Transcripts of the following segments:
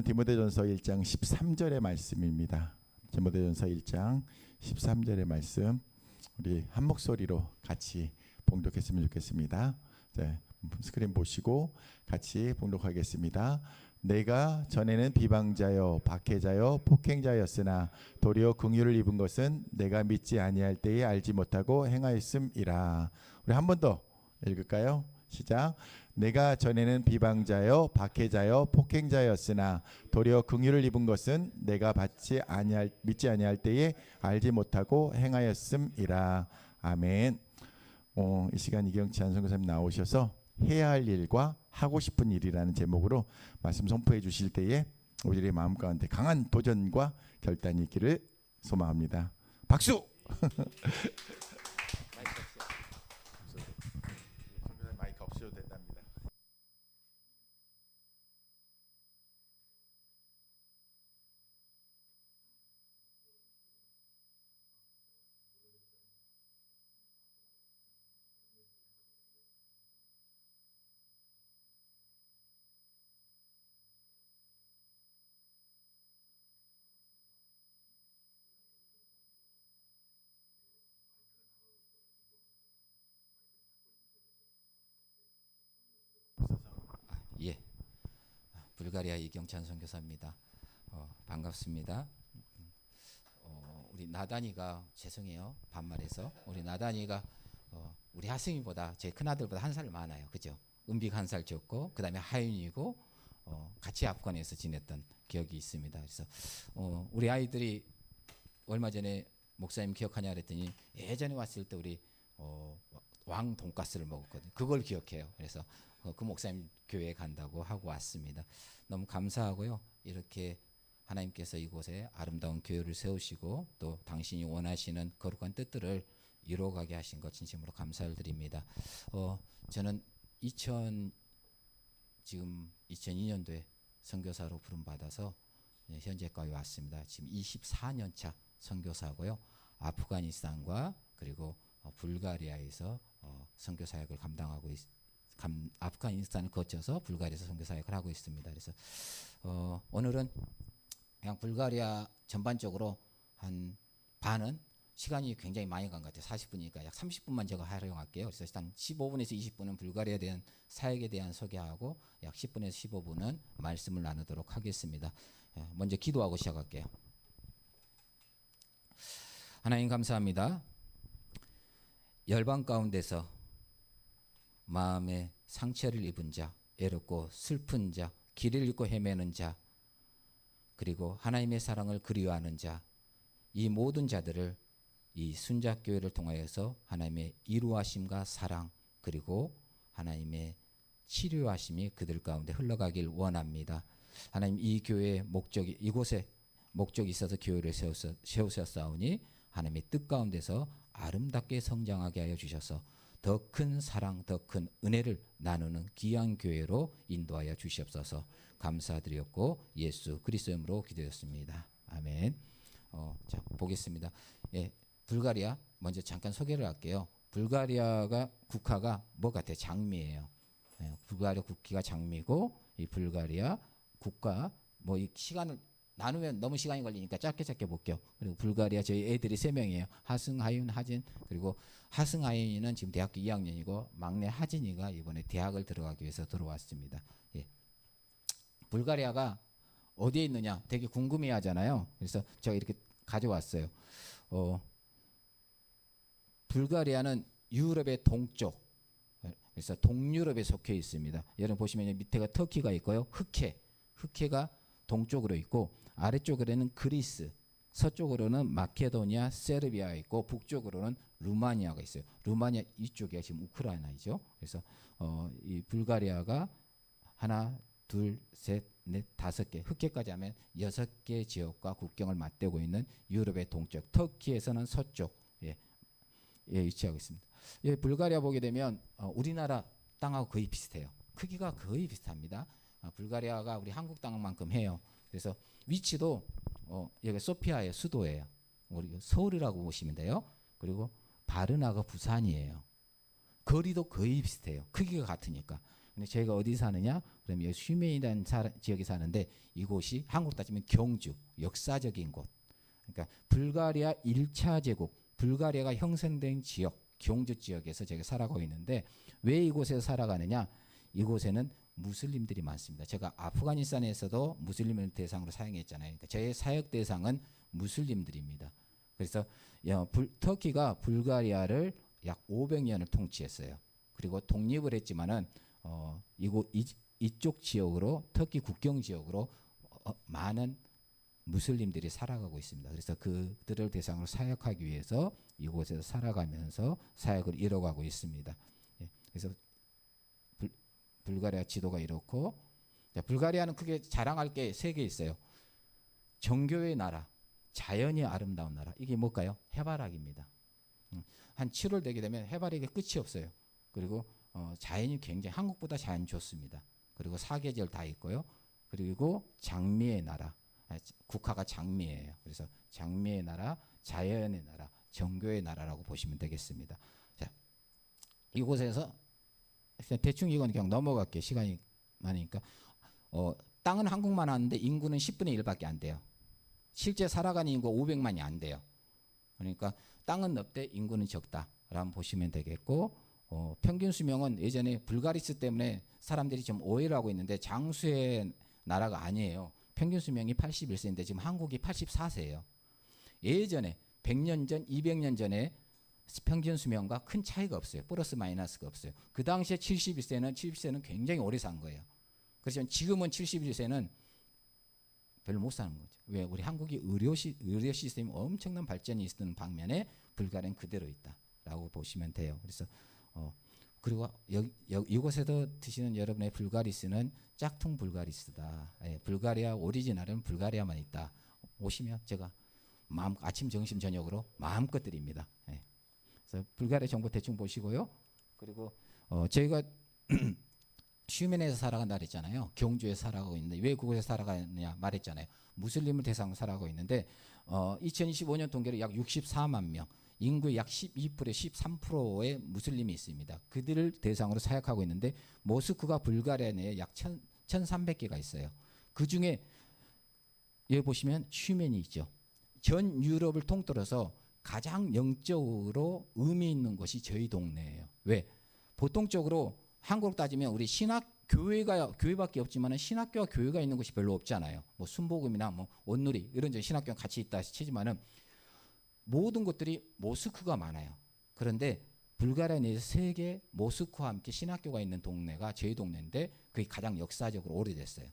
디모데전서 1장 13절의 말씀입니다. 디모데전서 1장 13절의 말씀 우리 한 목소리로 같이 봉독했으면 좋겠습니다. 네, 스크린 보시고 같이 봉독하겠습니다. 내가 전에는 비방자요 박해자요 폭행자였으나 도리어 긍휼을 입은 것은 내가 믿지 아니할 때에 알지 못하고 행하였음이라. 우리 한 번 더 읽을까요? 시작. 내가 전에는 비방자요 박해자요 폭행자였으나 도리어 긍휼을 입은 것은 내가 믿지 아니할 때에 알지 못하고 행하였음이라. 아멘. 이 시간 이경치 안선교사님 나오셔서 해야 할 일과 하고 싶은 일이라는 제목으로 말씀 선포해 주실 때에 우리의 마음 가운데 강한 도전과 결단이 있기를 소망합니다. 박수! 마이크 없어도 된답니다. 예, 불가리아 이경찬 선교사입니다. 반갑습니다. 우리 나단이가 죄송해요. 반말해서 우리 나단이가 우리 하승이보다 제 큰 아들보다 한 살 많아요. 그죠? 은비가 한 살 적고 그다음에 하윤이고 같이 아프간에서 지냈던 기억이 있습니다. 그래서 우리 아이들이 얼마 전에 목사님 기억하냐 그랬더니 예전에 왔을 때 우리 왕 돈가스를 먹었거든요. 그걸 기억해요. 그래서 그 목사님 교회에 간다고 하고 왔습니다. 너무 감사하고요. 이렇게 하나님께서 이곳에 아름다운 교회를 세우시고 또 당신이 원하시는 거룩한 뜻들을 이루어가게 하신 것 진심으로 감사를 드립니다. 저는 2002년도에 선교사로 부름받아서 현재까지 왔습니다. 지금 24년 차 선교사고요. 아프가니스탄과 그리고 불가리아에서 선교 사역을 감당하고 아프가니스탄을 거쳐서 불가리아에서 선교 사역을 하고 있습니다. 그래서 오늘은 그냥 불가리아 전반적으로 한 반은 시간이 굉장히 많이 간 것 같아요. 40분이니까 약 30분만 제가 활용할게요. 그래서 일단 15분에서 20분은 불가리아에 대한 사역에 대한 소개하고 약 10분에서 15분은 말씀을 나누도록 하겠습니다. 먼저 기도하고 시작할게요. 하나님 감사합니다. 열방 가운데서 마음에 상처를 입은 자, 애롭고 슬픈 자, 길을 잃고 헤매는 자, 그리고 하나님의 사랑을 그리워하는 자, 이 모든 자들을 이 순자교회를 통하여서 하나님의 이루하심과 사랑 그리고 하나님의 치료하심이 그들 가운데 흘러가길 원합니다. 하나님 이 교회의 목적이 이곳에 목적이 있어서 교회를 세우셨사오니 하나님의 뜻 가운데서 아름답게 성장하게 하여 주셔서 더 큰 사랑, 더 큰 은혜를 나누는 귀한 교회로 인도하여 주시옵소서. 감사드렸고 예수 그리스도의 이름으로 기도했습니다. 아멘. 자 보겠습니다. 예, 불가리아 먼저 잠깐 소개를 할게요. 불가리아가 국가가 뭐 같아요? 장미예요. 예, 불가리아 국기가 장미고 이 불가리아 국가 뭐 이 시간을 나누면 너무 시간이 걸리니까 짧게 볼게요. 그리고 불가리아 저희 애들이 3명이에요. 하승, 하윤, 하진. 그리고 하승, 하윤이는 지금 대학교 2학년이고 막내 하진이가 이번에 대학을 들어가기 위해서 들어왔습니다. 예. 불가리아가 어디에 있느냐 되게 궁금해하잖아요. 그래서 제가 이렇게 가져왔어요. 불가리아는 유럽의 동쪽, 그래서 동유럽에 속해 있습니다. 여러분 보시면 밑에가 터키가 있고요. 흑해가 동쪽으로 있고 아래쪽으로는 그리스, 서쪽으로는 마케도니아, 세르비아가 있고 북쪽으로는 루마니아가 있어요. 루마니아 이쪽이 지금 우크라이나이죠. 그래서 이 불가리아가 하나, 둘, 셋, 넷, 5개, 흑해까지 하면 6개 지역과 국경을 맞대고 있는 유럽의 동쪽, 터키에서는 서쪽 위치하고 있습니다. 이 불가리아 보게 되면 우리나라 땅하고 거의 비슷해요. 크기가 거의 비슷합니다. 불가리아가 우리 한국 땅만큼 해요. 그래서 위치도 여기 소피아의 수도예요. 우리 서울이라고 보시면 돼요. 그리고 바르나가 부산이에요. 거리도 거의 비슷해요. 크기가 같으니까. 근데 저희가 어디 사느냐? 그러면 슈메이라는 지역에 사는데 이곳이 한국 따지면 경주, 역사적인 곳. 그러니까 불가리아 1차 제국, 불가리아가 형성된 지역, 경주 지역에서 제가 살아가고 있는데 왜 이곳에서 살아가느냐? 이곳에는 무슬림들이 많습니다. 제가 아프가니스탄에서도 무슬림을 대상으로 사용했잖아요. 그러니까 저의 사역 대상은 무슬림들입니다. 그래서 터키가 불가리아를 약 500년을 통치했어요. 그리고 독립을 했지만은 이쪽 지역으로 터키 국경 지역으로 많은 무슬림들이 살아가고 있습니다. 그래서 그들을 대상으로 사역하기 위해서 이곳에서 살아가면서 사역을 이뤄가고 있습니다. 예, 그래서 불가리아 지도가 이렇고, 불가리아는 크게 자랑할 게 세 개 있어요. 정교의 나라, 자연이 아름다운 나라. 이게 뭘까요? 해바라기입니다. 한 7월 되게 되면 해바라기 끝이 없어요. 그리고 자연이 굉장히 한국보다 자연 좋습니다. 그리고 사계절 다 있고요. 그리고 장미의 나라. 국화가 장미예요. 그래서 장미의 나라, 자연의 나라, 정교의 나라라고 보시면 되겠습니다. 자, 이곳에서 대충 이건 그냥 넘어갈게요. 시간이 많으니까. 땅은 한국만 하는데 인구는 10분의 1밖에 안 돼요. 실제 살아가는 인구가 500만이 안 돼요. 그러니까 땅은 넓되 인구는 적다라고 보시면 되겠고, 평균 수명은 예전에 불가리스 때문에 사람들이 좀 오해를 하고 있는데 장수의 나라가 아니에요. 평균 수명이 81세인데 지금 한국이 84세예요. 예전에 100년 전, 200년 전에 평균 수명과 큰 차이가 없어요. 플러스 마이너스가 없어요. 그 당시에 70세는 굉장히 오래 산 거예요. 그래서 지금은 71세는 별로 못 사는 거죠. 왜? 우리 한국이 의료 시스템이 엄청난 발전이 있는 반면에 불가리아는 그대로 있다라고 보시면 돼요. 그래서 그리고 이곳에서 드시는 여러분의 불가리스는 짝퉁 불가리스다. 예, 불가리아 오리지널은 불가리아만 있다. 오시면 제가 아침, 점심, 저녁으로 마음껏 드립니다. 예. 그래서 불가리아 정보 대충 보시고요. 그리고 저희가 슈멘에서 살아간다 그랬잖아요. 경주에 살아가고 있는데 왜 그곳에 살아가느냐 말했잖아요. 무슬림을 대상으로 살아가고 있는데 2025년 통계로 약 64만 명, 인구의 약 12%, 13%의 무슬림이 있습니다. 그들을 대상으로 사역하고 있는데 모스크가 불가리아 내에 약 1,300개가 있어요. 그 중에 여기 보시면 슈멘이 있죠. 전 유럽을 통틀어서 가장 영적으로 의미 있는 곳이 저희 동네예요. 왜? 보통적으로 한국 따지면 우리 교회밖에 없지만 신학교와 교회가 있는 곳이 별로 없잖아요. 뭐 순복음이나 뭐 온누리 이런 신학교가 같이 있다 치지만은 모든 것들이 모스크가 많아요. 그런데 불가리아 내에서 세계 모스크와 함께 신학교가 있는 동네가 저희 동네인데 그게 가장 역사적으로 오래됐어요.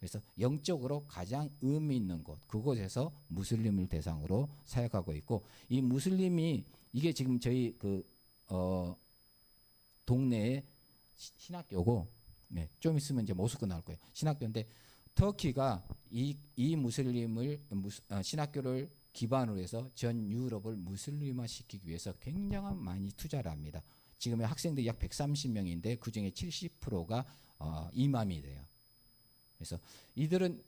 그래서 영적으로 가장 의미 있는 곳, 그곳에서 무슬림을 대상으로 사역하고 있고, 이 무슬림이 이게 지금 저희 동네에 신학교고, 네, 좀 있으면 이제 모스크 나올 거예요. 신학교인데 터키가 이 무슬림을 신학교를 기반으로 해서 전 유럽을 무슬림화 시키기 위해서 굉장히 많이 투자를 합니다. 지금의 학생들이 약 130명인데 그 중에 70%가 이맘이 돼요. 그래서 이들은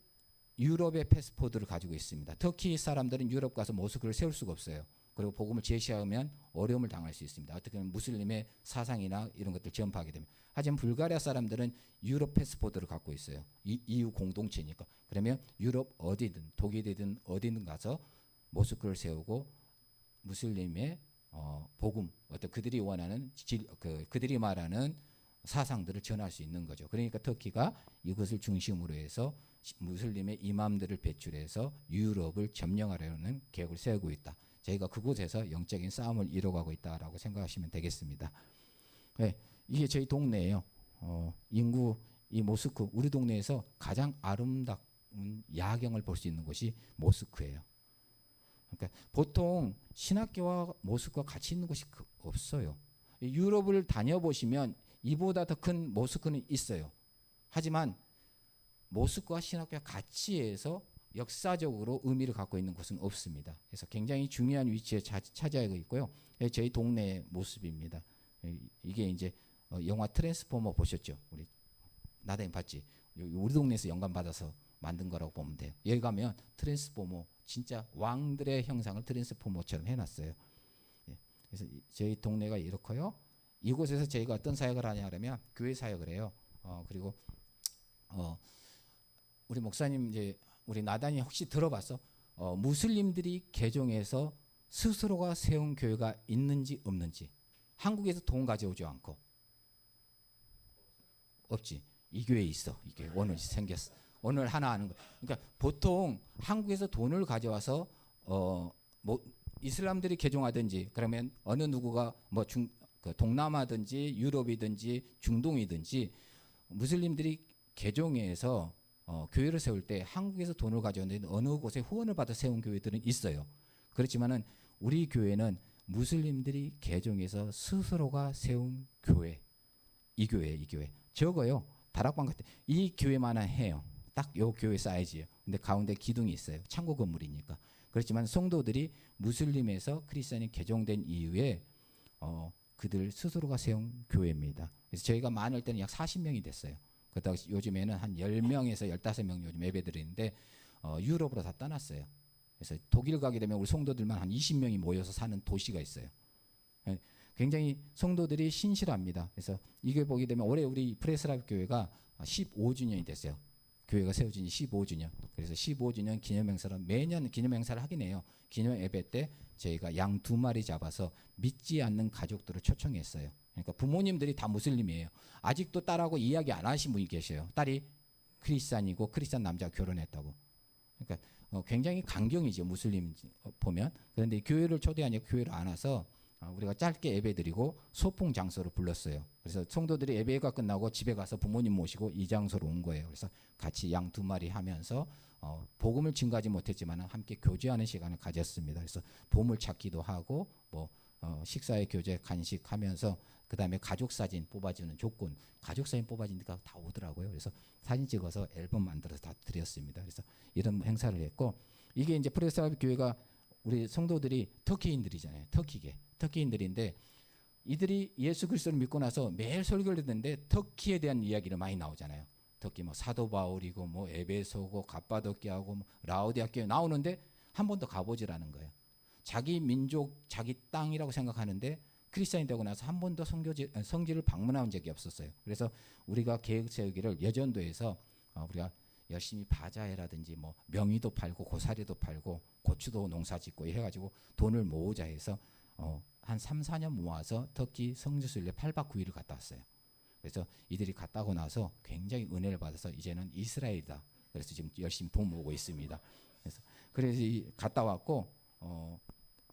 유럽의 패스포드를 가지고 있습니다. 터키 사람들은 유럽 가서 모스크를 세울 수가 없어요. 그리고 복음을 제시하면 어려움을 당할 수 있습니다. 어떻게 보면 무슬림의 사상이나 이런 것들 전파하게 되면. 하지만 불가리아 사람들은 유럽 패스포드를 갖고 있어요. EU 공동체니까. 그러면 유럽 어디든 독일이든 어디든 가서 모스크를 세우고 무슬림의 복음, 어떤 그들이 원하는 그들이 말하는 사상들을 전할 수 있는 거죠. 그러니까 터키가 이것을 중심으로 해서 무슬림의 이맘들을 배출해서 유럽을 점령하려는 계획을 세우고 있다. 저희가 그곳에서 영적인 싸움을 이뤄가고 있다라고 생각하시면 되겠습니다. 네, 이게 저희 동네예요. 인구 이 모스크, 우리 동네에서 가장 아름다운 야경을 볼 수 있는 곳이 모스크예요. 그러니까 보통 신학교와 모스크가 같이 있는 곳이 없어요. 유럽을 다녀보시면 이보다 더 큰 모스크는 있어요. 하지만 모스크와 신학교가 같이 해서 역사적으로 의미를 갖고 있는 곳은 없습니다. 그래서 굉장히 중요한 위치에 차지하고 있고요. 저희 동네의 모습입니다. 이게 이제 영화 트랜스포머 보셨죠? 우리 나다님 봤지? 우리 동네에서 영감 받아서 만든 거라고 보면 돼요. 여기 가면 트랜스포머 진짜 왕들의 형상을 트랜스포머처럼 해놨어요. 그래서 저희 동네가 이렇고요. 이곳에서 저희가 어떤 사역을 하냐 그러면 교회 사역을 해요. 그리고 우리 목사님 이제 우리 나단이 혹시 들어봤어? 무슬림들이 개종해서 스스로가 세운 교회가 있는지 없는지. 한국에서 돈 가져오지 않고. 없지. 이 교회에 있어. 이 교회 오늘 생겼어. 오늘 하나 하는 거. 그러니까 보통 한국에서 돈을 가져와서 뭐 이슬람들이 개종하든지 그러면 어느 누구가 뭐 동남아든지 유럽이든지 중동이든지 무슬림들이 개종해서 교회를 세울 때 한국에서 돈을 가져오는데 어느 곳에 후원을 받아 세운 교회들은 있어요. 그렇지만은 우리 교회는 무슬림들이 개종해서 스스로가 세운 교회. 이 교회 적어요. 다락방 같은 이 교회만한 해요. 딱 요 교회 사이즈예요. 근데 가운데 기둥이 있어요. 창고 건물이니까. 그렇지만 성도들이 무슬림에서 크리스천이 개종된 이후에 그들 스스로가 세운 교회입니다. 그래서 저희가 많을 때는 약 40명이 됐어요. 그러다가 요즘에는 한 10명에서 15명 요즘 예배드리는데 유럽으로 다 떠났어요. 그래서 독일 가게 되면 우리 성도들만 한 20명이 모여서 사는 도시가 있어요. 굉장히 성도들이 신실합니다. 그래서 이게 보게 되면 올해 우리 프레스라이브 교회가 15주년이 됐어요. 교회가 세워진 지 15주년. 그래서 15주년 기념행사를 매년 기념행사를 하긴 해요. 기념 예배 때 저희가 양 2마리 잡아서 믿지 않는 가족들을 초청했어요. 그러니까 부모님들이 다 무슬림이에요. 아직도 딸하고 이야기 안 하신 분이 계셔요. 딸이 크리스찬이고 크리스찬 남자가 결혼했다고. 그러니까 굉장히 강경이죠. 무슬림 보면. 그런데 교회를 초대하니까 교회를 안 와서 우리가 짧게 예배드리고 소풍 장소로 불렀어요. 그래서 성도들이 예배가 끝나고 집에 가서 부모님 모시고 이 장소로 온 거예요. 그래서 같이 양 2마리 하면서 복음을 증거하지 못했지만 함께 교제하는 시간을 가졌습니다. 그래서 보물 찾기도 하고 뭐 식사의 교제 간식하면서 그다음에 가족 사진 뽑아주는 조건 가족 사진 뽑아주니까 다 오더라고요. 그래서 사진 찍어서 앨범 만들어서 다 드렸습니다. 그래서 이런 행사를 했고 이게 이제 프레스라이브 교회가 우리 성도들이 터키인들이잖아요. 터키인들인데 이들이 예수 그리스도를 믿고 나서 매일 설교를 듣는데 터키에 대한 이야기를 많이 나오잖아요. 터키 뭐 사도 바울이고 뭐 에베소고 갑바도키아고 뭐 라오디아교에 나오는데 한 번도 가보지라는 거예요. 자기 민족, 자기 땅이라고 생각하는데 크리스천이 되고 나서 한 번도 성지를 방문한 적이 없었어요. 그래서 우리가 계획 세우기를 여전도에서 우리가 열심히 바자회라든지 뭐 명의도 팔고 고사리도 팔고 고추도 농사 짓고 해가지고 돈을 모으자 해서 한 3, 4년 모아서 터키 성지순례 8박 9일을 갔다 왔어요. 그래서 이들이 갔다 오고 나서 굉장히 은혜를 받아서 이제는 이스라엘이다. 그래서 지금 열심히 돈 모으고 있습니다. 그래서 갔다 왔고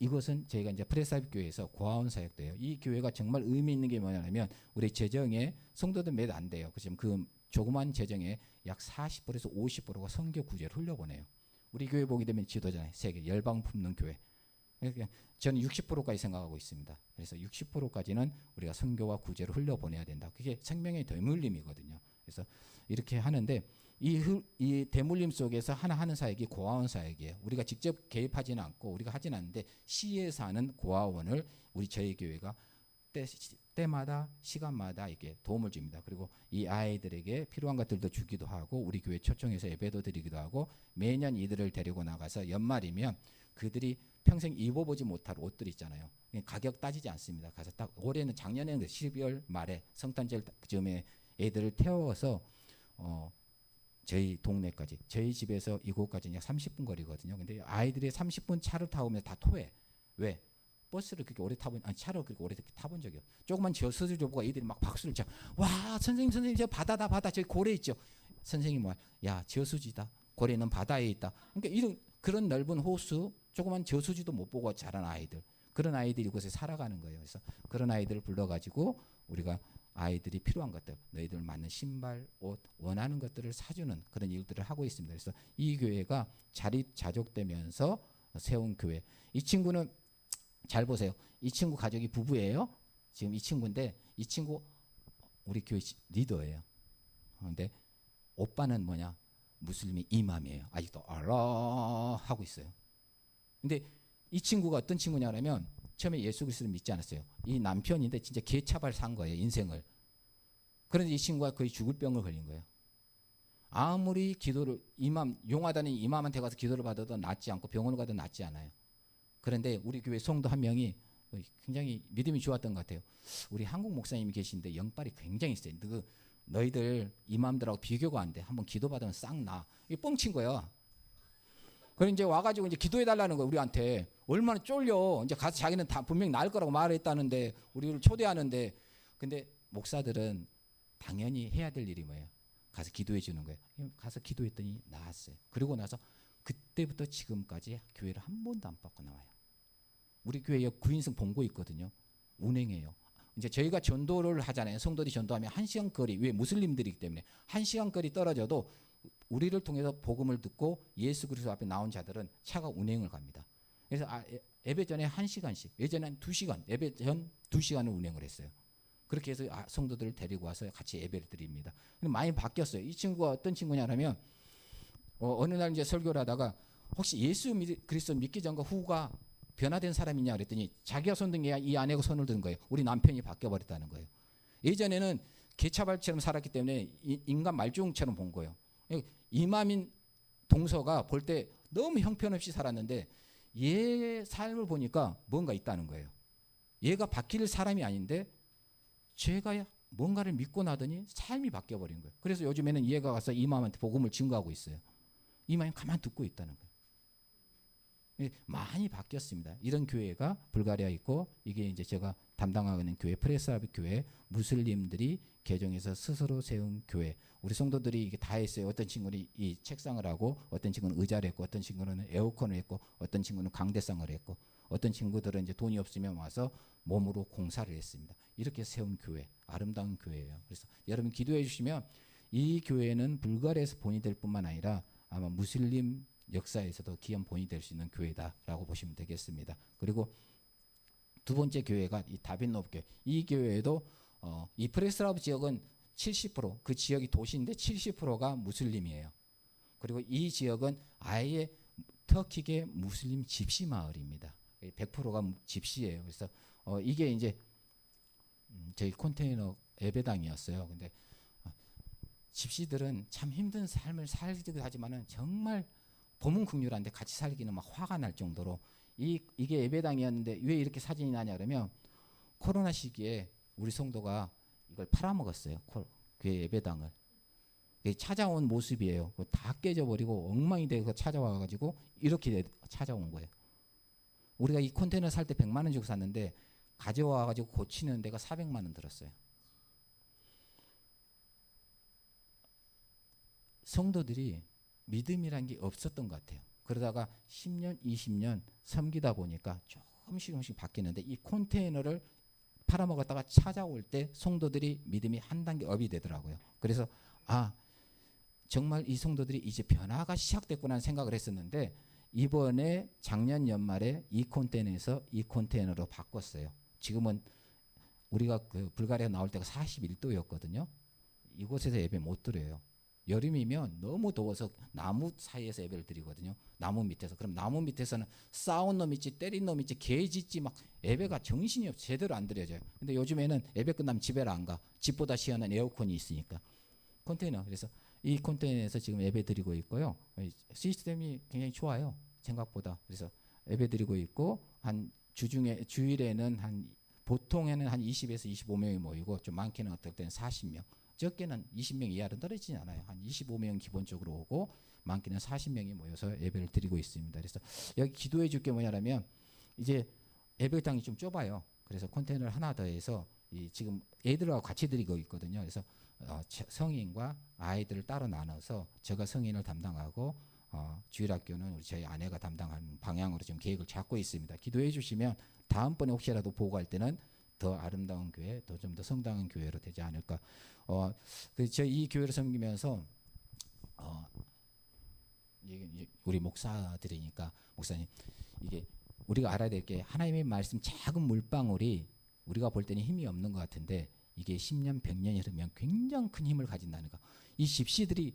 이것은 저희가 이제 프레스라이브 교회에서 고아원 사역도예요. 이 교회가 정말 의미 있는 게 뭐냐면 우리 재정에 성도들 몇 안 돼요. 지금 그 조그만 재정에 약 40%에서 50%가 선교 구제를 흘려보내요. 우리 교회 보게 되면 지도자잖아요. 세계 열방 품는 교회. 그러니까 저는 60%까지 생각하고 있습니다. 그래서 60%까지는 우리가 선교와 구제를 흘려보내야 된다. 그게 생명의 대물림이거든요. 그래서 이렇게 하는데 이 대물림 속에서 하나 하는 사역이 고아원 사역이에요. 우리가 직접 개입하지는 않고 우리가 하지는 않는데 시에서 하는 고아원을 저희 교회가 때마다 시간마다 이렇게 도움을 줍니다. 그리고 이 아이들에게 필요한 것들도 주기도 하고 우리 교회 초청해서 예배도 드리기도 하고 매년 이들을 데리고 나가서 연말이면 그들이 평생 입어보지 못할 옷들 있잖아요. 가격 따지지 않습니다. 가서 딱 올해는 작년에는 12월 말에 성탄절 즈음에 애들을 태워서 저희 동네까지 저희 집에서 이곳까지는 약 30분 거리거든요. 근데 아이들이 30분 차를 타오면 다 토해. 왜? 버스를 그렇게 오래 차를 그렇게 오래 타본 적이 없어요. 조그만 저수지 보고 애들이 막 박수를 쳐. 와 선생님 저 바다다 바다 저기 고래 있죠. 선생님 야 저수지다. 고래는 바다에 있다. 그러니까 그런 넓은 호수 조그만 저수지도 못 보고 자란 아이들. 그런 아이들이 이곳에 살아가는 거예요. 그래서 그런 아이들을 불러가지고 우리가 아이들이 필요한 것들, 너희들 맞는 신발, 옷, 원하는 것들을 사주는 그런 일들을 하고 있습니다. 그래서 이 교회가 자족되면서 세운 교회. 이 친구는 잘 보세요. 이 친구 가족이 부부예요. 지금 이 친구인데 이 친구 우리 교회 리더예요. 그런데 오빠는 뭐냐? 무슬림의 이맘이에요. 아직도 알라 하고 있어요. 근데 이 친구가 어떤 친구냐면 처음에 예수 그리스도를 믿지 않았어요. 이 남편인데 진짜 개차발 산 거예요. 인생을. 그런데 이 친구가 거의 죽을 병을 걸린 거예요. 아무리 기도를 용하다는 이맘한테 가서 기도를 받아도 낫지 않고 병원을 가도 낫지 않아요. 그런데 우리 교회 성도 한 명이 굉장히 믿음이 좋았던 것 같아요. 우리 한국 목사님이 계신데 영빨이 굉장히 세요. 너희들 이맘들하고 비교가 안 돼. 한번 기도받으면 싹 나. 이게 뻥친 거야. 그래 이제 와가지고 이제 기도해 달라는 거야 우리한테. 얼마나 쫄려. 이제 가서 자기는 다 분명히 나을 거라고 말했다는데 우리를 초대하는데, 근데 목사들은 당연히 해야 될 일이 뭐예요? 가서 기도해 주는 거예요. 가서 기도했더니 나았어요. 그리고 나서 그때부터 지금까지 교회를 한 번도 안 빠고 나와요. 우리 교회에 9인승 본고 있거든요. 운행해요. 이제 저희가 전도를 하잖아요. 성도들이 전도하면 1시간 거리, 왜 무슬림들이기 때문에 1시간 거리 떨어져도 우리를 통해서 복음을 듣고 예수 그리스도 앞에 나온 자들은 차가 운행을 갑니다. 그래서 예배 전에 1시간씩, 예전에는 2시간, 예배 전 2시간을 운행을 했어요. 그렇게 해서 성도들을 데리고 와서 같이 예배를 드립니다. 근데 많이 바뀌었어요. 이 친구가 어떤 친구냐면 어느 날 이제 설교를 하다가 혹시 예수 그리스도 믿기 전과 후가 변화된 사람이냐 그랬더니 자기가 손든 게 이 아내가 손을 든 거예요. 우리 남편이 바뀌어 버렸다는 거예요. 예전에는 개차발처럼 살았기 때문에 인간 말종처럼 본 거예요. 이마민 동서가 볼 때 너무 형편없이 살았는데 얘의 삶을 보니까 뭔가 있다는 거예요. 얘가 바뀔 사람이 아닌데 제가 뭔가를 믿고 나더니 삶이 바뀌어 버린 거예요. 그래서 요즘에는 얘가 가서 이마한테 복음을 증거하고 있어요. 이마는 가만 듣고 있다는 거예요. 많이 바뀌었습니다. 이런 교회가 불가리아에 있고, 이게 이제 제가 담당하는 교회 프레스하브 교회, 무슬림들이 개종해서 스스로 세운 교회. 우리 성도들이 이게 다 했어요. 어떤 친구는 이 책상을 하고, 어떤 친구는 의자를 했고, 어떤 친구는 에어컨을 했고, 어떤 친구는 강대상을 했고, 어떤 친구들은 이제 돈이 없으면 와서 몸으로 공사를 했습니다. 이렇게 세운 교회, 아름다운 교회예요. 그래서 여러분 기도해 주시면 이 교회는 불가리아에서 본이 될 뿐만 아니라 아마 무슬림 역사에서도 기한 본이 될 수 있는 교회다라고 보시면 되겠습니다. 그리고 두 번째 교회가 이 다빈노브 교회. 이 교회에도 이 프레스라브 지역은 70%, 그 지역이 도시인데 70%가 무슬림이에요. 그리고 이 지역은 아예 터키계 무슬림 집시 마을입니다. 100%가 집시예요. 그래서 이게 이제 저희 컨테이너 예배당이었어요. 근데 집시들은 참 힘든 삶을 살기도 하지만은 정말 보문 긍휼한데 같이 살기는 막 화가 날 정도로 이게 예배당이었는데 왜 이렇게 사진이 나냐 그러면 코로나 시기에 우리 성도가 이걸 팔아먹었어요. 교회 예배당을. 찾아온 모습이에요. 다 깨져버리고 엉망이 되고 찾아와가지고 이렇게 찾아온 거예요. 우리가 이 컨테이너 살 때 100만 원 주고 샀는데 가져와가지고 고치는 데가 400만 원 들었어요. 성도들이 믿음이란 게 없었던 것 같아요. 그러다가 10년, 20년 섬기다 보니까 조금씩 바뀌는데 이 컨테이너를 팔아먹었다가 찾아올 때 성도들이 믿음이 한 단계 업이 되더라고요. 그래서 정말 이 성도들이 이제 변화가 시작됐구나 생각을 했었는데 이번에 작년 연말에 이 컨테이너에서 이 컨테이너로 바꿨어요. 지금은 우리가 그 불가리아 나올 때가 41도였거든요. 이곳에서 예배 못 드려요. 여름이면 너무 더워서 나무 사이에서 예배를 드리거든요. 나무 밑에서. 그럼 나무 밑에서는 싸운 놈 있지, 때린 놈 있지, 개 짖지 막 예배가 정신이 없어 제대로 안 드려져요. 근데 요즘에는 예배 끝나면 집에 안 가. 집보다 시원한 에어컨이 있으니까. 컨테이너. 그래서 이 컨테이너에서 지금 예배 드리고 있고요. 시스템이 굉장히 좋아요. 생각보다. 그래서 예배 드리고 있고 한 주일에는 보통에는 한 20에서 25명이 모이고 좀 많게는 어떨 때는 40명. 적게는 20명 이하로 떨어지지 않아요. 한 25명 기본적으로 오고 많게는 40명이 모여서 예배를 드리고 있습니다. 그래서 여기 기도해 줄 게 뭐냐면 이제 예배당이 좀 좁아요. 그래서 컨테이너를 하나 더 해서 지금 애들하고 같이 드리고 있거든요. 그래서 성인과 아이들을 따로 나눠서 제가 성인을 담당하고 주일학교는 우리 저희 아내가 담당하는 방향으로 지금 계획을 잡고 있습니다. 기도해 주시면 다음번에 혹시라도 보고 갈 때는 더 아름다운 교회, 더 좀 더 성당한 교회로 되지 않을까. 저 이 교회를 섬기면서 우리 목사들이니까 목사님 이게 우리가 알아야 될 게 하나님의 말씀 작은 물방울이 우리가 볼 때는 힘이 없는 것 같은데 이게 10년, 100년이 흐르면 굉장히 큰 힘을 가진다는 거. 이 집시들이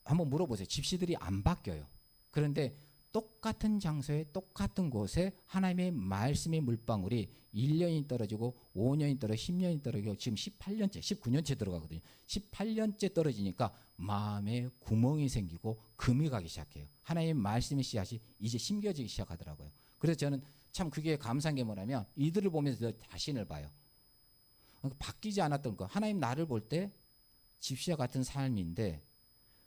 한번 물어보세요. 집시들이 안 바뀌어요. 그런데 똑같은 장소에 똑같은 곳에 하나님의 말씀의 물방울이 1년이 떨어지고 5년이 떨어지고 10년이 떨어지고 지금 18년째, 19년째 들어가거든요. 18년째 떨어지니까 마음에 구멍이 생기고 금이 가기 시작해요. 하나님의 말씀의 씨앗이 이제 심겨지기 시작하더라고요. 그래서 저는 참 그게 감사한 게 뭐냐면 이들을 보면서 저 자신을 봐요. 바뀌지 않았던 거. 하나님 나를 볼 때 집시와 같은 삶인데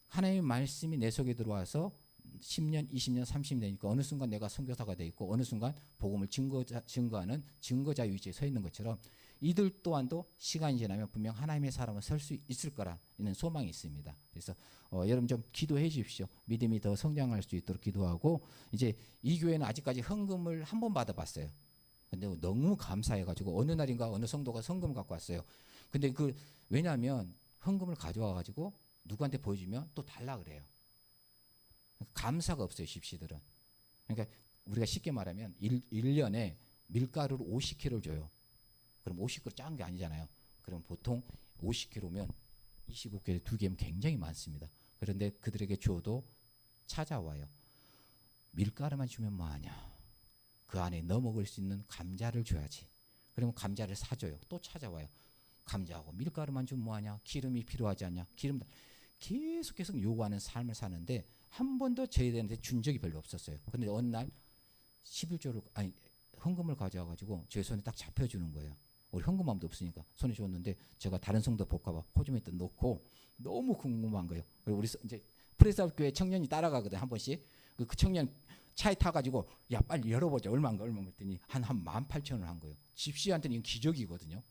하나님의 말씀이 내 속에 들어와서 10년, 20년, 30년 되니까 어느 순간 내가 선교사가 돼 있고 어느 순간 복음을 증거하는 증거자 위치에 서 있는 것처럼 이들 또한도 시간이 지나면 분명 하나님의 사람은 설 수 있을 거라는 소망이 있습니다. 그래서 여러분 좀 기도해 주십시오. 믿음이 더 성장할 수 있도록 기도하고 이제 이 교회는 아직까지 헌금을 한 번 받아봤어요. 근데 너무 감사해가지고 어느 날인가 어느 성도가 헌금 갖고 왔어요. 근데 왜냐하면 헌금을 가져와가지고 누구한테 보여주면 또 달라 그래요. 감사가 없어요, 집시들은. 그러니까 우리가 쉽게 말하면 1년에 밀가루를 50kg를 줘요. 그럼 50kg 작은 게 아니잖아요. 그럼 보통 50kg면 25개를 2개면 굉장히 많습니다. 그런데 그들에게 줘도 찾아와요. 밀가루만 주면 뭐하냐. 그 안에 넣어 먹을 수 있는 감자를 줘야지. 그러면 감자를 사줘요. 또 찾아와요. 감자하고 밀가루만 주면 뭐하냐. 기름이 필요하지 않냐. 기름 계속 요구하는 삶을 사는데 한 번도 저희들한테 준 적이 별로 없었어요. 근데 어느 날 11조를 헌금을 가져와가지고 제 손에 딱 잡혀주는 거예요. 우리 헌금함도 없으니까 손에 줬는데 제가 다른 성도 볼까봐 포즈에 넣고 너무 궁금한 거예요. 그리고 우리 이제 프레스아웃 교회 청년이 따라가거든 한 번씩. 그 청년 차에 타가지고 야 빨리 열어보자 얼마인가 했더니 한 18,000원 한 거예요. 집시한테는 이건 기적이거든요.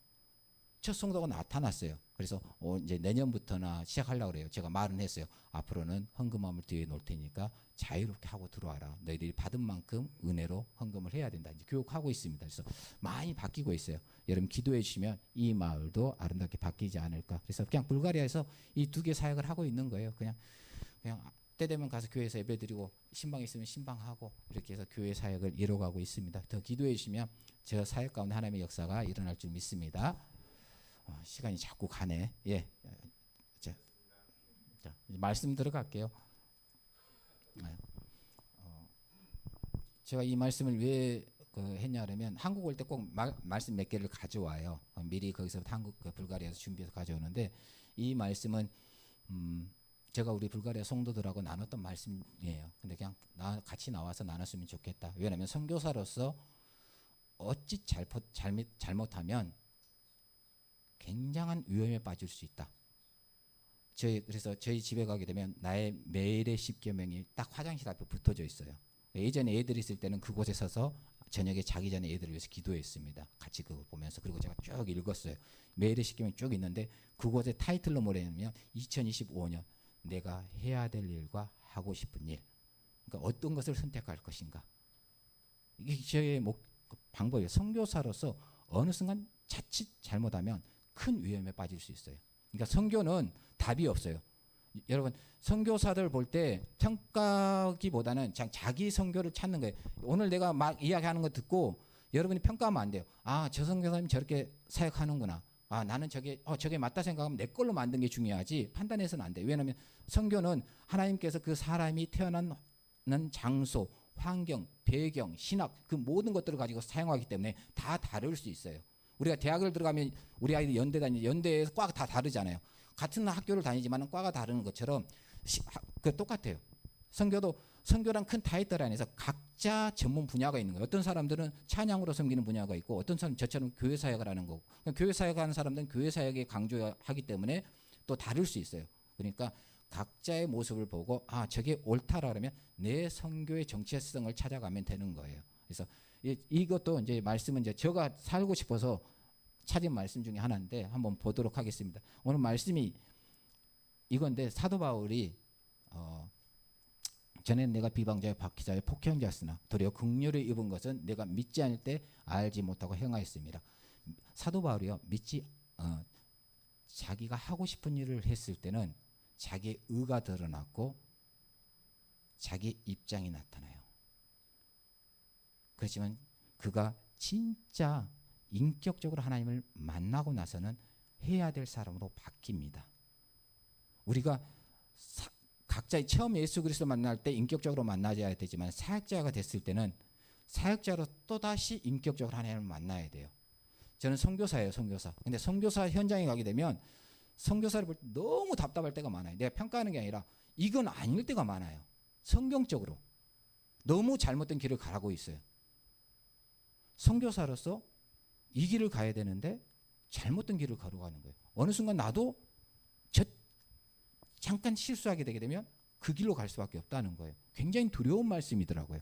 첫 성도가 나타났어요. 그래서 이제 내년부터나 시작하려고 그래요. 제가 말은 했어요. 앞으로는 헌금함을 뒤에 놓을 테니까 자유롭게 하고 들어와라. 너희들이 받은 만큼 은혜로 헌금을 해야 된다. 이제 교육하고 있습니다. 그래서 많이 바뀌고 있어요. 여러분 기도해 주시면 이 마을도 아름답게 바뀌지 않을까. 그래서 그냥 불가리아에서 이 2개 사역을 하고 있는 거예요. 그냥 때 되면 가서 교회에서 예배드리고 신방 있으면 신방하고 이렇게 해서 교회 사역을 이뤄가고 있습니다. 더 기도해 주시면 저 사역 가운데 하나님의 역사가 일어날 줄 믿습니다. 시간이 자꾸 가네. 예. 자, 말씀 들어갈게요. 제가 이 말씀을 왜 했냐면 한국 올 때 꼭 말씀 몇 개를 가져와요. 미리 거기서부터 불가리아에서 준비해서 가져오는데 이 말씀은 제가 우리 불가리아 성도들하고 나눴던 말씀이에요. 근데 그냥 같이 나와서 나눴으면 좋겠다. 왜냐하면 선교사로서 어찌 잘못하면 굉장한 위험에 빠질 수 있다. 그래서 저희 집에 가게 되면 나의 매일의 10계명이 딱 화장실 앞에 붙어져 있어요. 예전에 애들이 있을 때는 그곳에 서서 저녁에 자기 전에 애들을 위해서 기도했습니다. 같이 그걸 보면서. 그리고 제가 쭉 읽었어요. 매일의 10계명이 쭉 있는데 그곳의 타이틀로 뭐냐면 2025년 내가 해야 될 일과 하고 싶은 일. 그러니까 어떤 것을 선택할 것인가. 이게 저의 방법이에요. 선교사로서 어느 순간 자칫 잘못하면 큰 위험에 빠질 수 있어요. 그러니까 선교는 답이 없어요. 여러분 선교사들 볼 때 평가기보다는 자기 선교를 찾는 거예요. 오늘 내가 막 이야기하는 거 듣고 여러분이 평가하면 안 돼요. 저 선교사님 저렇게 사역하는구나. 나는 저게 맞다 생각하면 내 걸로 만든 게 중요하지 판단해서는 안 돼요. 왜냐하면 선교는 하나님께서 그 사람이 태어나는 장소, 환경, 배경, 신학 그 모든 것들을 가지고 사용하기 때문에 다 다를 수 있어요. 우리가 대학을 들어가면 우리 아이들 연대에서 과가 다 다르잖아요. 같은 학교를 다니지만 과가 다른 것처럼 똑같아요. 선교란 큰 타이틀 안에서 각자 전문 분야가 있는 거예요. 어떤 사람들은 찬양으로 섬기는 분야가 있고 어떤 사람은 저처럼 교회 사역을 하는 거고 교회 사역하는 사람들은 교회 사역에 강조하기 때문에 또 다를 수 있어요. 그러니까 각자의 모습을 보고 저게 옳다라 그러면 내 선교의 정체성을 찾아가면 되는 거예요. 그래서 이것도 이제 말씀은 이제 제가 살고 싶어서 찾은 말씀 중에 하나인데 한번 보도록 하겠습니다. 오늘 말씀이 이건데 사도 바울이 전에는 내가 비방자여 박해자여 폭행자였으나 도리어 긍휼을 입은 것은 내가 믿지 않을 때 알지 못하고 행하였습니다. 사도 바울이요 자기가 하고 싶은 일을 했을 때는 자기의 의가 드러났고 자기 입장이 나타나요. 그렇지만 그가 진짜 인격적으로 하나님을 만나고 나서는 해야 될 사람으로 바뀝니다. 우리가 각자 처음 예수 그리스도 만날 때 인격적으로 만나야 되지만 사역자가 됐을 때는 사역자로 또다시 인격적으로 하나님을 만나야 돼요. 저는 선교사예요, 선교사. 근데 선교사 현장에 가게 되면 선교사를 볼 때 너무 답답할 때가 많아요. 내가 평가하는 게 아니라 이건 아닐 때가 많아요. 성경적으로 너무 잘못된 길을 가고 있어요. 선교사로서 이 길을 가야 되는데 잘못된 길을 걸어가는 거예요. 어느 순간 나도 잠깐 실수하게 되게 되면 그 길로 갈 수밖에 없다는 거예요. 굉장히 두려운 말씀이더라고요.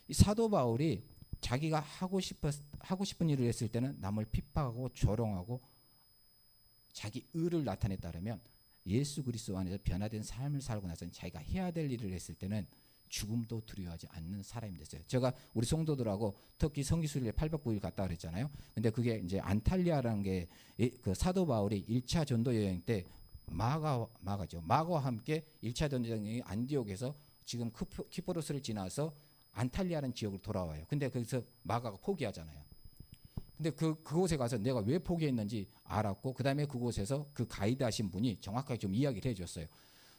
이 사도 바울이 자기가 하고 싶은 일을 했을 때는 남을 핍박하고 조롱하고 자기 의를 나타냈다면 예수 그리스도 안에서 변화된 삶을 살고 나서 자기가 해야 될 일을 했을 때는 죽음도 두려워하지 않는 사람이 됐어요. 제가 우리 성도들하고 터키 성기순례 809일 갔다 그랬잖아요. 근데 그게 이제 안탈리아라는 게 그 사도 바울이 1차 전도 여행 때 마가와 함께 1차 전도 여행이 안디옥에서 지금 키프로스를 지나서 안탈리아라는 지역으로 돌아와요. 근데 거기서 마가가 포기하잖아요. 근데 그곳에 가서 내가 왜 포기했는지 알았고, 그 다음에 그곳에서 그 가이드 하신 분이 정확하게 좀 이야기를 해줬어요.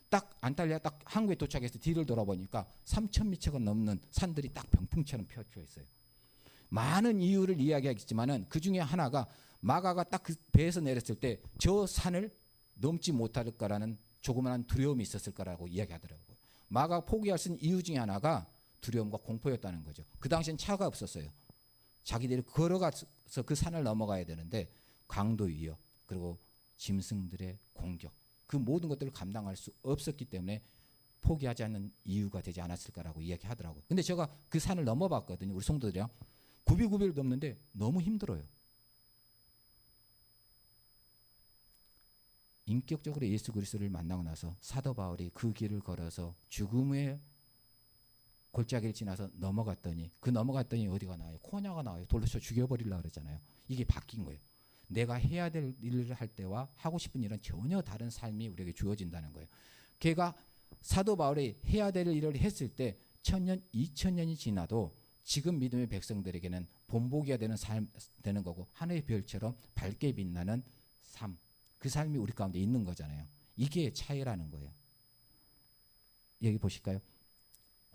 딱 안탈리아 딱 한국에 도착해서 뒤를 돌아보니까 3,000미터가 넘는 산들이 딱 병풍처럼 펼쳐 있어요. 많은 이유를 이야기하겠지만은 그 중에 하나가 마가가 딱 그 배에서 내렸을 때 저 산을 넘지 못할 거라는 조그마한 두려움이 있었을 거라고 이야기하더라고요. 마가가 포기할 수 있는 이유 중에 하나가 두려움과 공포였다는 거죠. 그 당시엔 차가 없었어요. 자기들이 걸어가서 그 산을 넘어가야 되는데 강도 위협 그리고 짐승들의 공격 그 모든 것들을 감당할 수 없었기 때문에 포기하지 않는 이유가 되지 않았을까라고 이야기하더라고요. 근데 제가 그 산을 넘어봤거든요. 우리 성도들이랑 구비구비를 넘는데 너무 힘들어요. 인격적으로 예수 그리스도를 만나고 나서 사도 바울이 그 길을 걸어서 죽음의 골짜기를 지나서 넘어갔더니 어디가 나와요? 코냐가 나와요. 돌로 쳐 죽여버리려고 그러잖아요. 이게 바뀐 거예요. 내가 해야 될 일을 할 때와 하고 싶은 일은 전혀 다른 삶이 우리에게 주어진다는 거예요. 걔가 사도 바울이 해야 될 일을 했을 때 1000년, 2000년이 지나도 지금 믿음의 백성들에게는 본보기가 되는 삶 되는 거고 하늘의 별처럼 밝게 빛나는 삶. 그 삶이 우리 가운데 있는 거잖아요. 이게 차이라는 거예요. 여기 보실까요?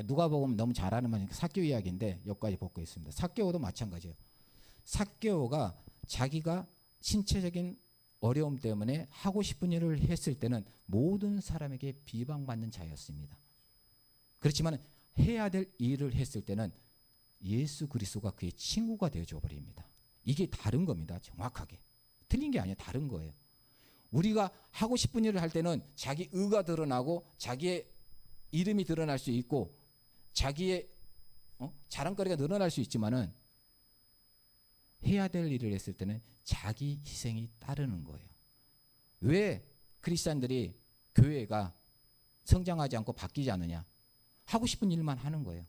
누가복음 너무 잘 아는 말이니까 삭개오 이야기인데 여기까지 보고 있습니다. 삭개오도 마찬가지예요. 삭개오가 자기가 신체적인 어려움 때문에 하고 싶은 일을 했을 때는 모든 사람에게 비방받는 자였습니다. 그렇지만 해야 될 일을 했을 때는 예수 그리스도가 그의 친구가 되어줘 버립니다. 이게 다른 겁니다. 정확하게. 틀린 게 아니에요. 다른 거예요. 우리가 하고 싶은 일을 할 때는 자기 의가 드러나고 자기의 이름이 드러날 수 있고 자기의 자랑거리가 늘어날 수 있지만은 해야 될 일을 했을 때는 자기 희생이 따르는 거예요. 왜 크리스찬들이 교회가 성장하지 않고 바뀌지 않느냐? 하고 싶은 일만 하는 거예요.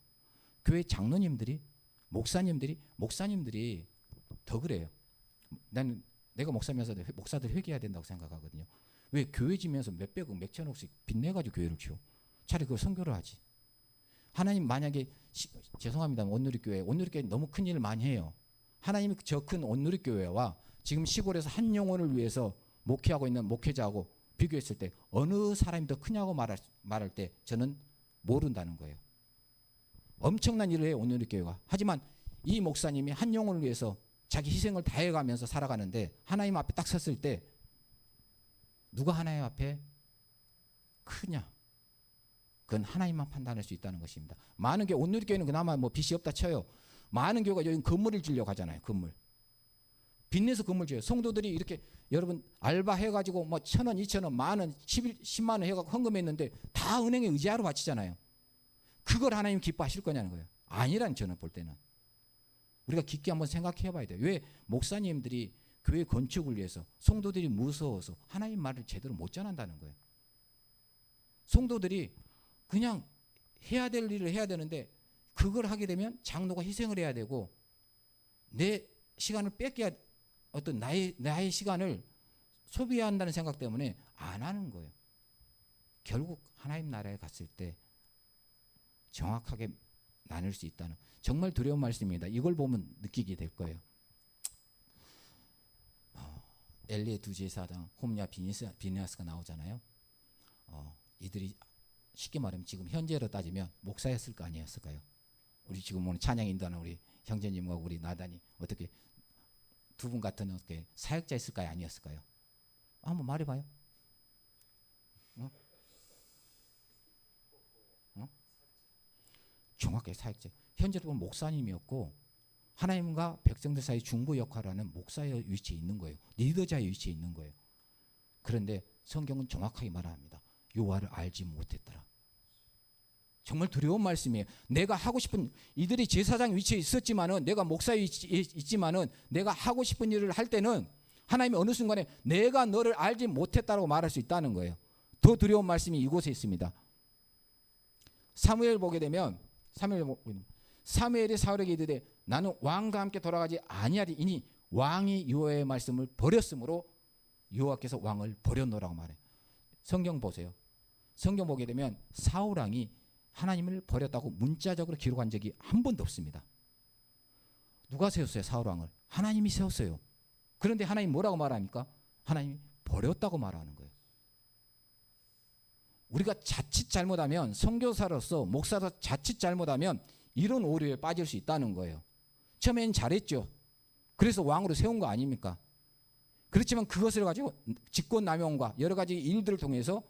교회 장로님들이 목사님들이 더 그래요. 내가 목사면서 목사들 회개해야 된다고 생각하거든요. 왜 교회 지면서 몇백억, 몇천억씩 빚내가지고 교회를 치워? 차라리 그걸 선교를 하지. 하나님 만약에 죄송합니다. 온누리교회 너무 큰 일을 많이 해요. 하나님이 저 큰 온누리교회와 지금 시골에서 한 영혼을 위해서 목회하고 있는 목회자하고 비교했을 때 어느 사람이 더 크냐고 말할 때 저는 모른다는 거예요. 엄청난 일을 해요. 온누리교회가. 하지만 이 목사님이 한 영혼을 위해서 자기 희생을 다해가면서 살아가는데 하나님 앞에 딱 섰을 때 누가 하나님 앞에 크냐? 그건 하나님만 판단할 수 있다는 것입니다. 많은 교회, 온누리교회는 그나마 뭐 빚이 없다 쳐요. 많은 교회가 여기 건물을 지려고 하잖아요. 건물. 빚내서 건물 지어요. 성도들이 이렇게 여러분 알바 해가지고 뭐 1,000원, 2,000원, 만원, 10만 원 해가지고 헌금했는데 다 은행에 의지하러 바치잖아요. 그걸 하나님 기뻐하실 거냐는 거예요. 아니란 저는 볼 때는. 우리가 깊게 한번 생각해 봐야 돼요. 왜 목사님들이 교회 건축을 위해서 성도들이 무서워서 하나님 말을 제대로 못 전한다는 거예요. 성도들이 그냥 해야 될 일을 해야 되는데 그걸 하게 되면 장로가 희생을 해야 되고 내 시간을 뺏겨야 어떤 나의 시간을 소비해야 한다는 생각 때문에 안 하는 거예요. 결국 하나님 나라에 갔을 때 정확하게 나눌 수 있다는 정말 두려운 말씀입니다. 이걸 보면 느끼게 될 거예요. 엘리의 두 제사장 홈냐 비니아스가 나오잖아요. 이들이 쉽게 말하면 지금 현재로 따지면 목사였을 거 아니었을까요? 우리 지금 오늘 찬양 인도하는 우리 형제님과 우리 나단이 어떻게 두 분 같은 어떻게 사역자였을까요? 아니었을까요? 한번 말해봐요. 정확하게 사역자. 현재로 보면 목사님이었고 하나님과 백성들 사이 중보 역할을 하는 목사의 위치에 있는 거예요. 리더자의 위치에 있는 거예요. 그런데 성경은 정확하게 말합니다. 여호와를 알지 못했더라. 정말 두려운 말씀이에요. 내가 하고 싶은, 이들이 제사장 위치에 있었지만은, 내가 목사에 있지만은, 내가 하고 싶은 일을 할 때는 하나님이 어느 순간에 내가 너를 알지 못했다라고 말할 수 있다는 거예요. 더 두려운 말씀이 이곳에 있습니다. 사무엘 보게 되면 사무엘이 사울에게 이르되 나는 왕과 함께 돌아가지 아니하리. 이니 왕이 여호와의 말씀을 버렸으므로 여호와께서 왕을 버렸노라고 말해요. 성경 보세요. 성경 보게 되면 사울 왕이 하나님을 버렸다고 문자적으로 기록한 적이 한 번도 없습니다. 누가 세웠어요? 사울 왕을. 하나님이 세웠어요. 그런데 하나님 뭐라고 말합니까? 하나님이 버렸다고 말하는 거예요. 우리가 자칫 잘못하면, 선교사로서 목사로 자칫 잘못하면 이런 오류에 빠질 수 있다는 거예요. 처음엔 잘했죠. 그래서 왕으로 세운 거 아닙니까? 그렇지만 그것을 가지고 직권남용과 여러 가지 일들을 통해서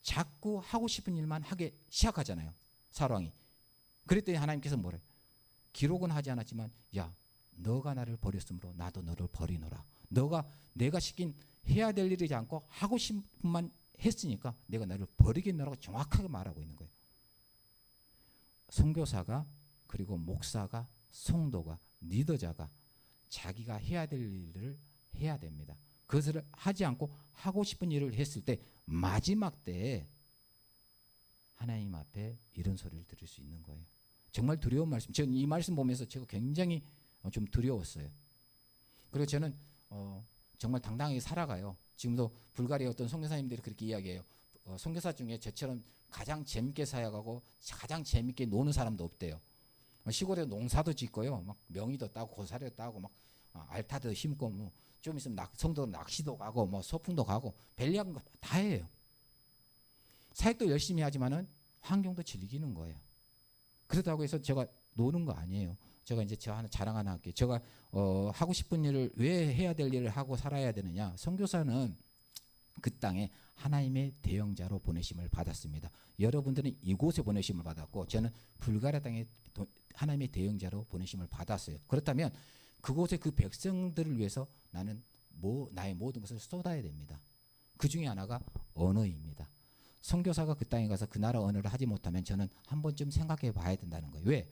자꾸 하고 싶은 일만 하게 시작하잖아요. 사울왕이. 그랬더니 하나님께서 뭐래요? 기록은 하지 않았지만 야, 너가 나를 버렸으므로 나도 너를 버리노라. 너가 내가 시킨 해야 될 일이지 않고 하고 싶은 만 했으니까 내가 너를 버리겠노라고 정확하게 말하고 있는 거예요. 선교사가, 그리고 목사가, 성도가, 리더자가 자기가 해야 될 일을 해야 됩니다. 그것을 하지 않고 하고 싶은 일을 했을 때 마지막 때에 하나님 앞에 이런 소리를 들을 수 있는 거예요. 정말 두려운 말씀. 저는 이 말씀 보면서 제가 굉장히 좀 두려웠어요. 그리고 저는 정말 당당하게 살아가요. 지금도 불가리아 어떤 선교사님들이 그렇게 이야기해요. 선교사 중에 저처럼 가장 재밌게 살아가고 가장 재밌게 노는 사람도 없대요. 시골에 농사도 짓고요, 막 명의도 따고 고사리도 따고 막 알타도 심고 뭐 좀 있으면 성도 낚시도 가고 뭐 소풍도 가고 벨리한 거 다 해요. 사역도 열심히 하지만은 환경도 즐기는 거예요. 그렇다고 해서 제가 노는 거 아니에요. 제가 이제 저 하나 자랑 하나 할게요. 제가 하고 싶은 일을 왜 해야 될 일을 하고 살아야 되느냐? 선교사는 그 땅에 하나님의 대형자로 보내심을 받았습니다. 여러분들은 이곳에 보내심을 받았고 저는 불가리아 땅에 하나님의 대형자로 보내심을 받았어요. 그렇다면 그곳의 그 백성들을 위해서 나는 나의 모든 것을 쏟아야 됩니다. 그 중에 하나가 언어입니다. 선교사가 그 땅에 가서 그 나라 언어를 하지 못하면 저는 한 번쯤 생각해 봐야 된다는 거예요. 왜?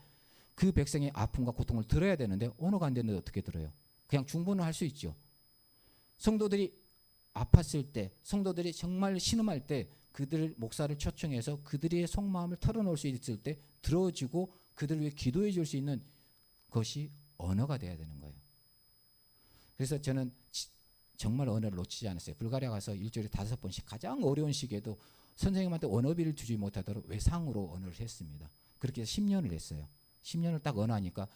그 백성의 아픔과 고통을 들어야 되는데 언어가 안 되는데 어떻게 들어요? 그냥 중보는 할 수 있죠. 성도들이 아팠을 때, 성도들이 정말 신음할 때 그들 목사를 초청해서 그들의 속마음을 털어놓을 수 있을 때 들어주고 그들을 위해 기도해 줄 수 있는 것이 언어가 돼야 되는 거예요. 그래서 저는 정말 언어를 놓치지 않았어요. 불가리아 가서 일주일에 5번씩 가장 어려운 시기에도 선생님한테 언어비를 주지 못하도록 외상으로 언어를 했습니다. 그렇게 해서 10년을 했어요. 10년을 딱 언어하니까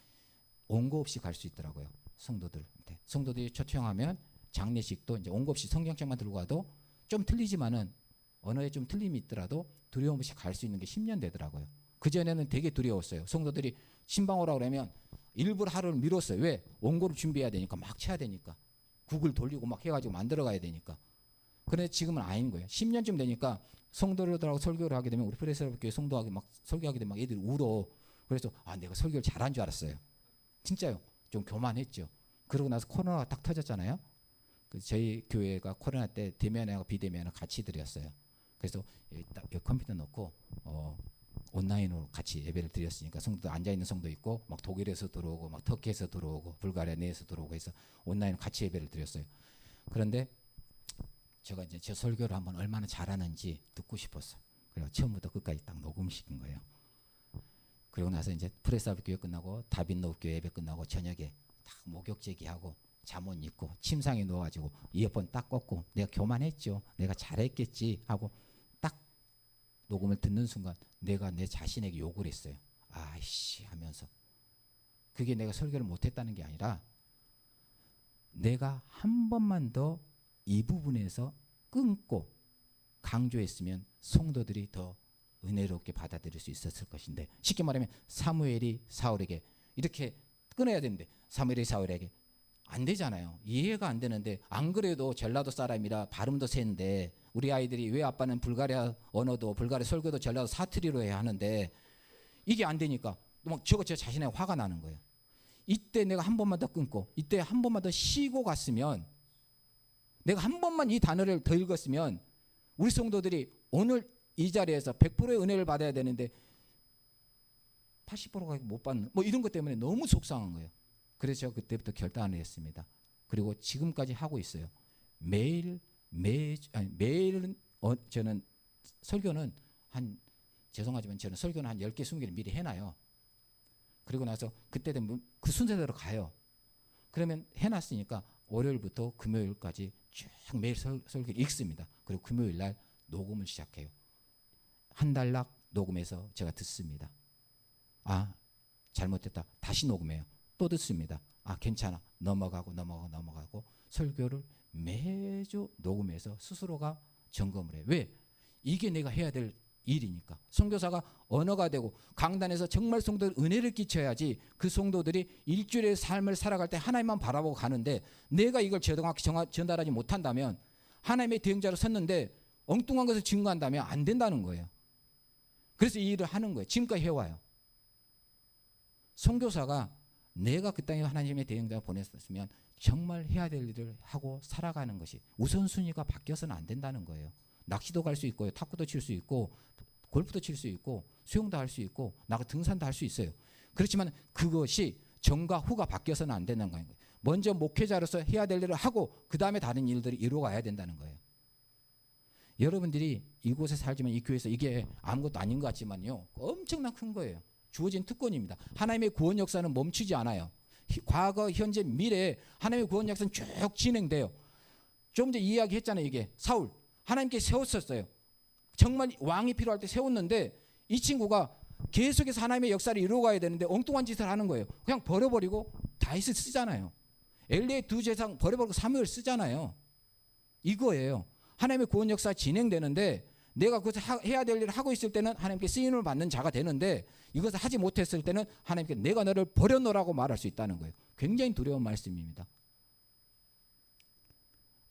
원고 없이 갈 수 있더라고요. 성도들한테. 성도들이 초청하면 장례식도 이제 원고 없이 성경책만 들고 가도 좀 틀리지만은 언어에 좀 틀림이 있더라도 두려움 없이 갈 수 있는 게 10년 되더라고요. 그전에는 되게 두려웠어요. 성도들이 신방 오라고 그러면 일부러 하루를 미뤘어요. 왜? 원고를 준비해야 되니까, 막 쳐야 되니까, 국을 돌리고 막 해가지고 만들어 가야 되니까. 그런데 지금은 아닌 거예요. 10년쯤 되니까 성도들하고 설교를 하게 되면 우리 프레스교회 성도하고 막 설교하게 되면 막 애들이 울어. 그래서 내가 설교를 잘한 줄 알았어요. 진짜요. 좀 교만했죠. 그러고 나서 코로나가 딱 터졌잖아요. 저희 교회가 코로나 때 대면하고 비대면을 같이 드렸어요. 그래서 여기 컴퓨터 넣고 온라인으로 같이 예배를 드렸으니까 성도들 앉아있는 성도 있고 막 독일에서 들어오고 막 터키에서 들어오고 불가리아 내에서 들어오고 해서 온라인으로 같이 예배를 드렸어요. 그런데 제가 이제 제 설교를 한번 얼마나 잘하는지 듣고 싶었어요. 그래서 처음부터 끝까지 딱 녹음시킨 거예요. 그리고 나서 이제 프레스아비 교회 끝나고 다빈노 교회 예배 끝나고 저녁에 딱 목욕제기하고 잠옷 입고 침상에 누워가지고 이어폰 딱 꽂고 내가 교만했죠. 내가 잘했겠지 하고 딱 녹음을 듣는 순간 내가 내 자신에게 욕을 했어요. 아이씨 하면서. 그게 내가 설교를 못했다는 게 아니라 내가 한 번만 더 이 부분에서 끊고 강조했으면 성도들이 더 은혜롭게 받아들일 수 있었을 것인데, 쉽게 말하면 사무엘이 사울에게 이렇게 끊어야 되는데 사무엘이 사울에게 안 되잖아요. 이해가 안 되는데, 안 그래도 전라도 사람이라 발음도 세는데 우리 아이들이 왜 아빠는 불가리아 언어도 불가리아 설교도 전라도 사투리로 해야 하는데 이게 안 되니까 막 저 자신의 화가 나는 거예요. 이때 내가 한 번만 더 끊고 이때 한 번만 더 쉬고 갔으면 내가 한 번만 이 단어를 더 읽었으면 우리 성도들이 오늘 이 자리에서 100%의 은혜를 받아야 되는데 80%가 못 받는 뭐 이런 것 때문에 너무 속상한 거예요. 그래서 제가 그때부터 결단을 했습니다. 그리고 지금까지 하고 있어요. 매일은 저는 설교는 죄송하지만 저는 설교는 한 10개, 20개를 미리 해놔요. 그리고 나서 그때 되면 그 순서대로 가요. 그러면 해놨으니까 월요일부터 금요일까지 쭉 매일 설교를 읽습니다. 그리고 금요일 날 녹음을 시작해요. 한 달락 녹음해서 제가 듣습니다. 아, 잘못됐다. 다시 녹음해요. 또 듣습니다. 아, 괜찮아. 넘어가고 설교를 매주 녹음해서 스스로가 점검을 해요. 왜? 이게 내가 해야 될 일이니까. 선교사가 언어가 되고 강단에서 정말 성도들 은혜를 끼쳐야지 그 성도들이 일주일의 삶을 살아갈 때 하나님만 바라보고 가는데 내가 이걸 정확히 전달하지 못한다면 하나님의 대행자로 섰는데 엉뚱한 것을 증거한다면 안 된다는 거예요. 그래서 이 일을 하는 거예요. 지금까지 해와요. 선교사가 내가 그 땅에 하나님의 대행자를 보냈으면 정말 해야 될 일을 하고 살아가는 것이 우선순위가 바뀌어서는 안 된다는 거예요. 낚시도 갈 수 있고요. 탁구도 칠 수 있고 골프도 칠 수 있고 수영도 할 수 있고 나가 등산도 할 수 있어요. 그렇지만 그것이 전과 후가 바뀌어서는 안 된다는 거예요. 먼저 목회자로서 해야 될 일을 하고 그 다음에 다른 일들이 이루어가야 된다는 거예요. 여러분들이 이곳에 살지만 이 교회에서 이게 아무것도 아닌 것 같지만요. 엄청난 큰 거예요. 주어진 특권입니다. 하나님의 구원 역사는 멈추지 않아요. 과거, 현재, 미래에 하나님의 구원 역사는 쭉 진행돼요. 좀 전에 이야기했잖아요. 이게 사울 하나님께 세웠었어요. 정말 왕이 필요할 때 세웠는데 이 친구가 계속해서 하나님의 역사를 이루어가야 되는데 엉뚱한 짓을 하는 거예요. 그냥 버려버리고 다윗을 쓰잖아요. 엘리의 두 제상 버려버리고 사무엘 쓰잖아요. 이거예요. 하나님의 구원 역사 진행되는데 내가 그것을 해야 될 일을 하고 있을 때는 하나님께 쓰임을 받는 자가 되는데 이것을 하지 못했을 때는 하나님께 내가 너를 버려놓으라고 말할 수 있다는 거예요. 굉장히 두려운 말씀입니다.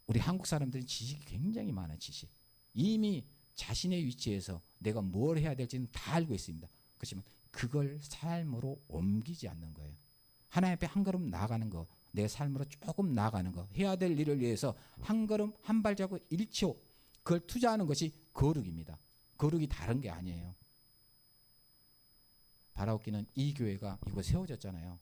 우리 한국 사람들은 지식이 굉장히 많아요. 지식. 이미 자신의 위치에서 내가 뭘 해야 될지는 다 알고 있습니다. 그렇지만 그걸 삶으로 옮기지 않는 거예요. 하나님 앞에 한 걸음 나아가는 거, 내 삶으로 조금 나아가는 거, 해야 될 일을 위해서 한 걸음 한 발자국 1초 그걸 투자하는 것이 거룩입니다. 거룩이 다른 게 아니에요. 바라옵기는 이 교회가 이곳 세워졌잖아요.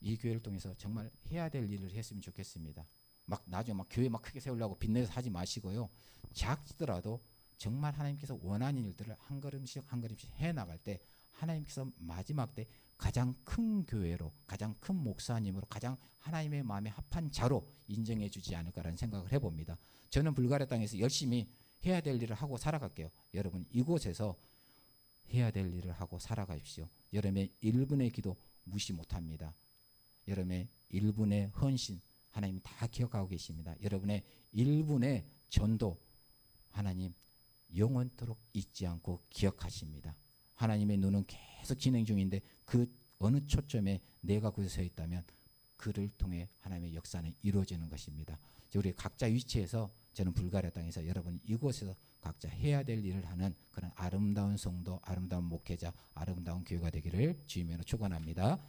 이 교회를 통해서 정말 해야 될 일을 했으면 좋겠습니다. 막 나중에 막 교회 막 크게 세우려고 빚내서 하지 마시고요. 작지더라도 정말 하나님께서 원하는 일들을 한 걸음씩 한 걸음씩 해 나갈 때 하나님께서 마지막 때 가장 큰 교회로, 가장 큰 목사님으로, 가장 하나님의 마음에 합한 자로 인정해 주지 않을까라는 생각을 해봅니다. 저는 불가리아 땅에서 열심히 해야 될 일을 하고 살아갈게요. 여러분 이곳에서 해야 될 일을 하고 살아가십시오. 여러분의 1분의 기도 무시 못합니다. 여러분의 1분의 헌신 하나님 다 기억하고 계십니다. 여러분의 1분의 전도 하나님 영원토록 잊지 않고 기억하십니다. 하나님의 눈은 계속 진행 중인데 그 어느 초점에 내가 곳에 서 있다면 그를 통해 하나님의 역사는 이루어지는 것입니다. 우리 각자 위치에서 저는 불가리아 땅에서 여러분 이곳에서 각자 해야 될 일을 하는 그런 아름다운 성도, 아름다운 목회자, 아름다운 교회가 되기를 주님으로 축원합니다.